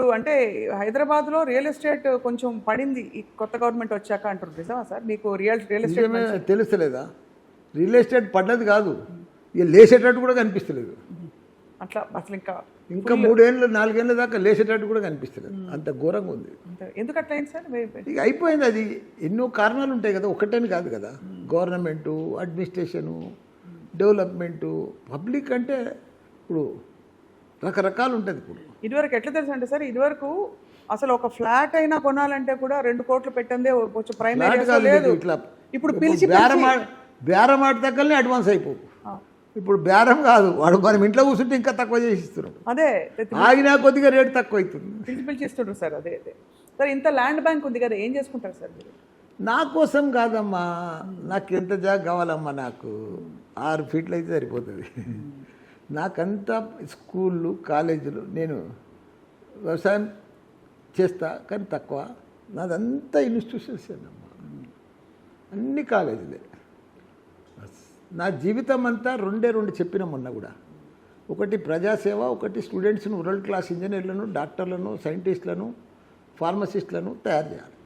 ఇప్పుడు అంటే హైదరాబాద్లో రియల్ ఎస్టేట్ కొంచెం పడింది ఈ కొత్త గవర్నమెంట్ వచ్చాక అంటారు, నిజమా సార్? మీకు రియల్ ఎస్టేట్ నిజమే, తెలుస్తలేదా? రియల్ ఎస్టేట్ పడ్డది కాదు, ఇక లేచేటట్టు కూడా కనిపిస్తలేదు. అట్లా అసలు ఇంకా 3 ఏళ్ళు 4 ఏళ్ళ దాకా లేచేటట్టు కూడా కనిపిస్తలేదు, అంత ఘోరంగా ఉంది. ఎందుకు అట్లా అయింది సార్? ఇక అయిపోయింది. అది ఎన్నో కారణాలు ఉంటాయి కదా, ఒకటని కాదు కదా. గవర్నమెంటు, అడ్మినిస్ట్రేషను, డెవలప్మెంటు, పబ్లిక్ అంటే ఇప్పుడు రకరకాలు ఉంటుంది. ఇప్పుడు ఇదివరకు ఎట్లా తెలుసు అంటే సార్, ఇదివరకు అసలు ఒక ఫ్లాట్ అయినా కొనాలంటే కూడా 2 కోట్లు పెట్టందే కొంచెం ప్రైమ్ లేదు. ఇట్లా ఇప్పుడు పిలిచి బేరమాట దగ్గరనే అడ్వాన్స్ అయిపోవు. ఇప్పుడు బేరం కాదు, వాడు మనం ఇంట్లో కూర్చుంటే ఇంకా తక్కువ చేసి ఇస్తున్నాడు. అదే ఆగినా కొద్దిగా రేటు తక్కువ అవుతుంది. పిలిచి ఇస్తుండ్రు సార్. అదే సార్, ఇంత ల్యాండ్ బ్యాంక్ ఉంది కదా, ఏం చేసుకుంటారు సార్ మీరు? నా కోసం కాదమ్మా, నాకు ఎంత జాగా కావాలమ్మా, నాకు 6 ఫీట్లు అయితే సరిపోతుంది. నాకంతా స్కూళ్ళు, కాలేజీలు, నేను వ్యవసాయం చేస్తా కానీ తక్కువ, నాదంతా ఇన్స్టిట్యూషన్స్ అమ్మా, అన్ని కాలేజీలే. నా జీవితం అంతా 2 చెప్పిన మొన్న కూడా. ఒకటి ప్రజాసేవ, ఒకటి స్టూడెంట్స్ను, వరల్డ్ క్లాస్ ఇంజనీర్లను, డాక్టర్లను, సైంటిస్టులను, ఫార్మసిస్టులను తయారు చేయాలి.